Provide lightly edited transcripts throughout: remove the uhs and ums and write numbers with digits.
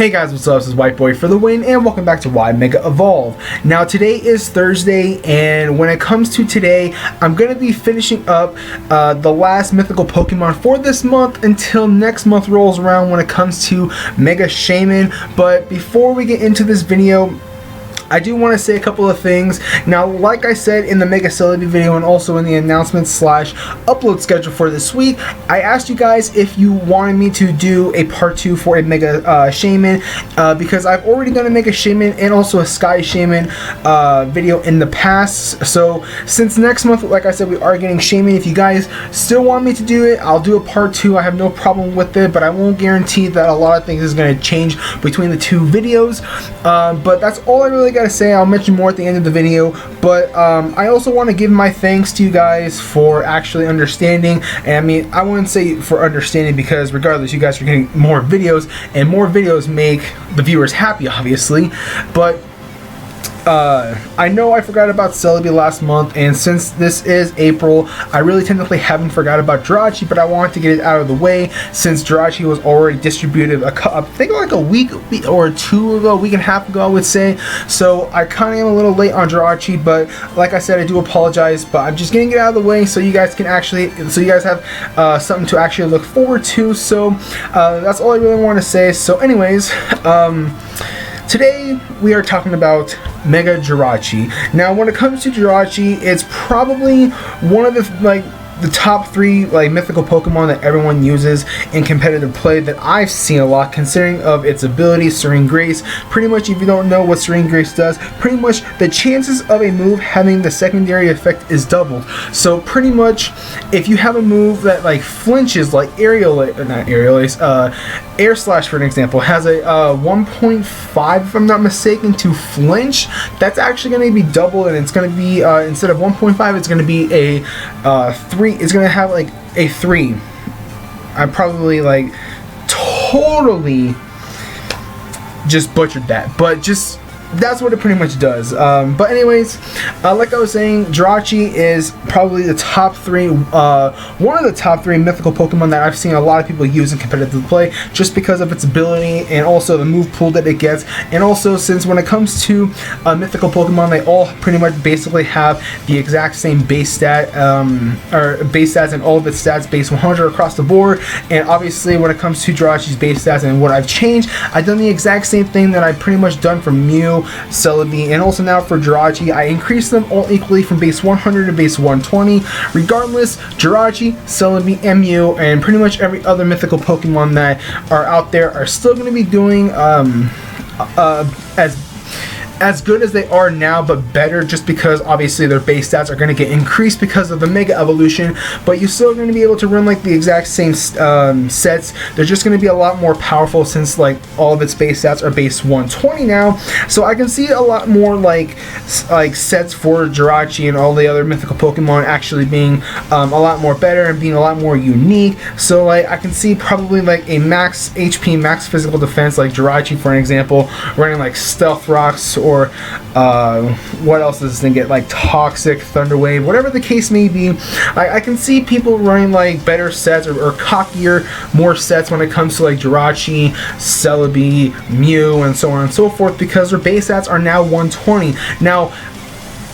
Hey guys, what's up? This is White Boy for the win, and welcome back to Why Mega Evolve. Now today is Thursday, and when it comes to today, I'm going to be finishing up the last mythical Pokemon for this month until next month rolls around when it comes to Mega Shaman. But before we get into this video, I do want to say a couple of things. Now, like I said in the Mega Celebi video and also in the announcement / upload schedule for this week, I asked you guys if you wanted me to do a part 2 for a Mega Shaman because I've already done a Mega Shaman and also a Sky Shaman video in the past. So since next month, like I said, we are getting Shaman. If you guys still want me to do it, I'll do a part 2. I have no problem with it, but I won't guarantee that a lot of things is going to change between the two videos. But that's all I really got to say. I'll mention more at the end of the video, but I also want to give my thanks to you guys for actually understanding. And I mean, I wouldn't say for understanding, because regardless, you guys are getting more videos, and more videos make the viewers happy, obviously. But I know I forgot about Celebi last month, and since this is April, I really technically haven't forgot about Jirachi, but I wanted to get it out of the way since Jirachi was already distributed I think like a week or two ago, a week and a half ago, I would say. So I kind of am a little late on Jirachi, but like I said, I do apologize, but I'm just getting it out of the way so you guys can actually, you guys have something to actually look forward to. So that's all I really want to say. So anyways, today we are talking about Mega Jirachi. Now, when it comes to Jirachi, it's probably one of the top 3 mythical Pokemon that everyone uses in competitive play that I've seen a lot, considering of its ability, Serene Grace. Pretty much, if you don't know what Serene Grace does, pretty much the chances of a move having the secondary effect is doubled. So pretty much, if you have a move that flinches, like Air Slash, for an example, has a 1.5, if I'm not mistaken, to flinch, that's actually going to be doubled, and it's going to be instead of 1.5, it's going to be a 3. It's going to have a 3. I probably totally just butchered that, but just that's what it pretty much does. But anyways, like I was saying, Jirachi is probably the top 3, one of the top 3 mythical Pokemon that I've seen a lot of people use in competitive play, just because of its ability and also the move pool that it gets. And also, since when it comes to mythical Pokemon, they all pretty much basically have the exact same base stat, or base stats, and all of its stats base 100 across the board. And obviously, when it comes to Jirachi's base stats and what I've changed, I've done the exact same thing that I've pretty much done for Mew, Celebi, and also now for Jirachi. I increased them all equally from base 100 to base 120. Regardless, Jirachi, Celebi, and Mew, and pretty much every other mythical Pokemon that are out there are still going to be doing as good as they are now, but better, just because obviously their base stats are going to get increased because of the Mega Evolution. But you're still going to be able to run the exact same sets. They're just going to be a lot more powerful since all of its base stats are base 120 now. So I can see a lot more sets for Jirachi and all the other mythical Pokemon actually being a lot more better and being a lot more unique. So I can see probably a max HP, max physical defense like Jirachi, for an example, running Stealth Rocks, or what else does this thing get? Toxic, Thunder Wave, whatever the case may be. I can see people running better sets or cockier, more sets when it comes to Jirachi, Celebi, Mew, and so on and so forth, because their base stats are now 120. Now,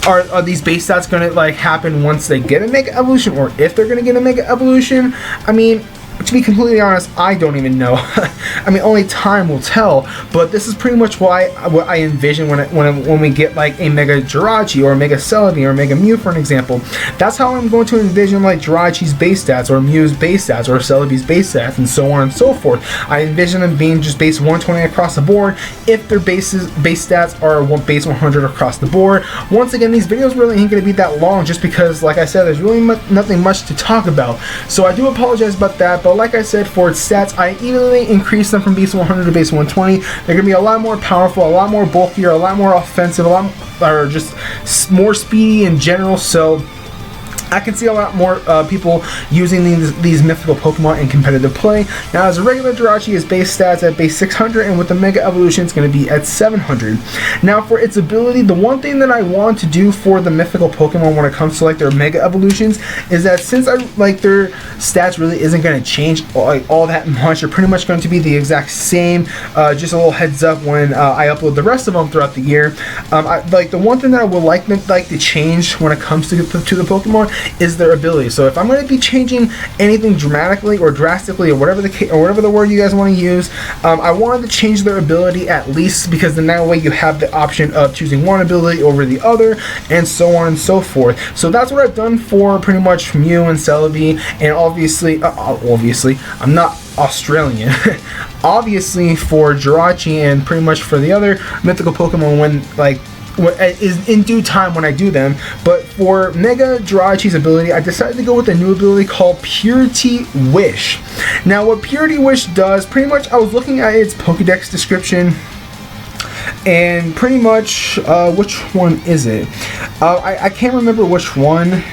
are these base stats going to happen once they get a Mega Evolution, or if they're going to get a Mega Evolution? I mean, to be completely honest, I don't even know. I mean, only time will tell. But this is pretty much what I envision when we get a Mega Jirachi or a Mega Celebi or a Mega Mew, for an example. That's how I'm going to envision Jirachi's base stats, or Mew's base stats, or Celebi's base stats, and so on and so forth. I envision them being just base 120 across the board if their base stats are base 100 across the board. Once again, these videos really ain't going to be that long, just because, like I said, there's really nothing much to talk about. So I do apologize about that. But like I said, for its stats, I evenly increased them from base 100 to base 120. They're going to be a lot more powerful, a lot more bulkier, a lot more offensive, or just more speedy in general. So I can see a lot more people using these mythical Pokemon in competitive play. Now, as a regular Jirachi, is base stats at base 600, and with the Mega Evolution, it's going to be at 700. Now, for its ability, the one thing that I want to do for the mythical Pokemon when it comes to like their Mega Evolutions is that since their stats really isn't going to change all that much, they're pretty much going to be the exact same. Just a little heads up when I upload the rest of them throughout the year. The one thing that I would like to change when it comes to the Pokemon is their ability. So if I'm going to be changing anything dramatically or drastically or whatever the word you guys want to use, I wanted to change their ability at least, because then that way you have the option of choosing one ability over the other and so on and so forth. So that's what I've done for pretty much Mew and Celebi, and obviously I'm not Australian. Obviously for Jirachi and pretty much for the other mythical Pokemon when is in due time when I do them. But for Mega Jirachi's ability, I decided to go with a new ability called Purity Wish. Now, what Purity Wish does, pretty much I was looking at its Pokedex description, and pretty much which one is it? I can't remember which one.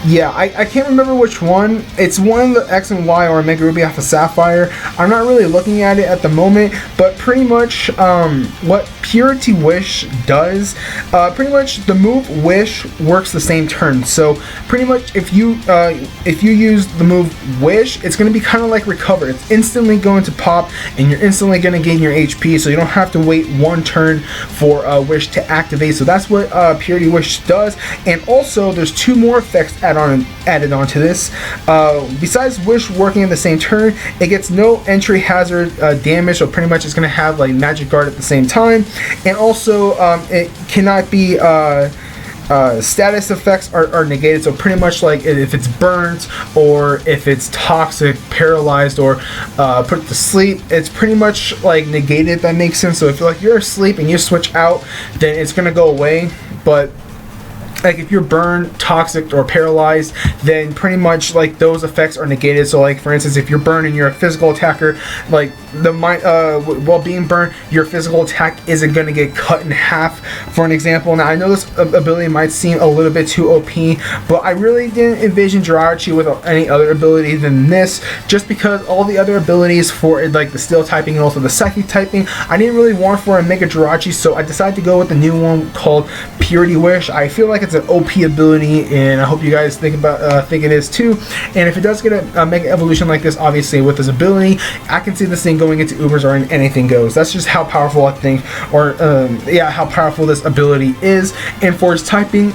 Yeah, I can't remember which one. It's one of the X and Y or Mega Ruby Alpha Sapphire. I'm not really looking at it at the moment, but pretty much what Purity Wish does, pretty much the move Wish works the same turn. So pretty much if you use the move Wish, it's going to be kind of like Recover. It's instantly going to pop, and you're instantly going to gain your HP, so you don't have to wait one turn for Wish to activate. So that's what Purity Wish does. And also there's two more effects added on to this. Besides Wish working in the same turn, it gets no entry hazard damage, so pretty much it's going to have like Magic Guard at the same time. And also it cannot be status effects are negated, so pretty much like if it's burnt or if it's toxic, paralyzed, or put to sleep, it's pretty much like negated, if that makes sense. So if you're asleep and you switch out, then it's going to go away. But like if you're burned, toxic, or paralyzed, then pretty much like those effects are negated. So like for instance, if you're burned and you're a physical attacker, like while being burned, your physical attack isn't going to get cut in half, for an example. Now I know this ability might seem a little bit too OP, but I really didn't envision Jirachi with any other ability than this, just because all the other abilities for like the Steel typing and also the Psychic typing, I didn't really want for a Mega Jirachi, so I decided to go with the new one called Purity Wish. I feel like it's an OP ability, and I hope you guys think it is too. And if it does get a Mega Evolution like this, obviously with this ability, I can see this thing going into Ubers or in anything goes. That's just how powerful I think, or how powerful this ability is. And for its typing,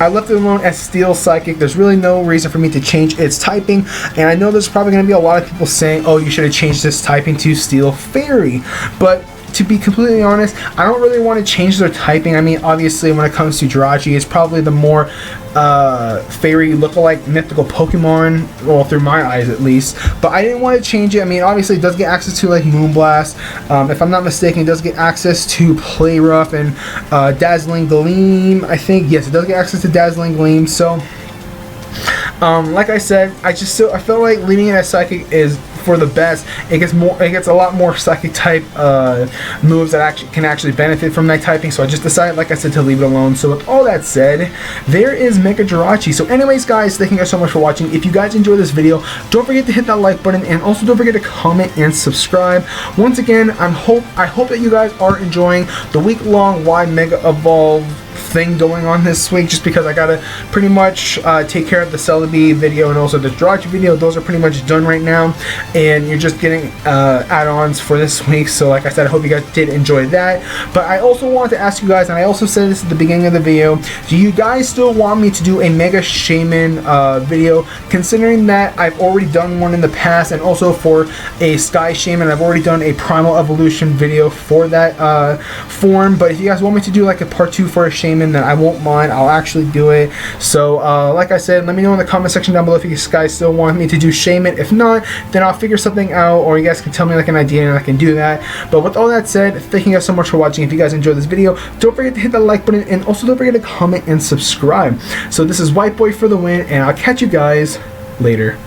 I left it alone as Steel Psychic. There's really no reason for me to change its typing, and I know there's probably going to be a lot of people saying, oh, you should have changed this typing to Steel Fairy, but to be completely honest, I don't really want to change their typing. I mean, obviously when it comes to Jirachi, it's probably the more fairy lookalike mythical Pokemon, well, through my eyes at least, but I didn't want to change it. I mean, obviously it does get access to like Moonblast, if I'm not mistaken. It does get access to Play Rough and Dazzling Gleam, I think. Yes, it does get access to Dazzling Gleam. So like I said, I felt like leaving it as Psychic is for the best. It gets a lot more Psychic type moves that can actually benefit from that typing, so I just decided, like I said, to leave it alone. So with all that said, there is Mega Jirachi. So anyways guys, thank you guys so much for watching. If you guys enjoyed this video, don't forget to hit that like button, and also don't forget to comment and subscribe. Once again, I hope that you guys are enjoying the week-long Why Mega Evolve thing going on this week, just because I gotta pretty much take care of the Celebi video and also the Jirachi video. Those are pretty much done right now, and you're just getting add-ons for this week. So like I said, I hope you guys did enjoy that. But I also wanted to ask you guys, and I also said this at the beginning of the video, do you guys still want me to do a Mega Shaman video, considering that I've already done one in the past, and also for a Sky Shaman I've already done a Primal Evolution video for that form. But if you guys want me to do like a part 2 for a Shaman, then I won't mind. I'll actually do it. So like I said, let me know in the comment section down below if you guys still want me to do Shaman. If not, then I'll figure something out, or you guys can tell me like an idea and I can do that. But with all that said, thank you guys so much for watching. If you guys enjoyed this video, don't forget to hit the like button, and also don't forget to comment and subscribe. So this is White Boy for the win, and I'll catch you guys later.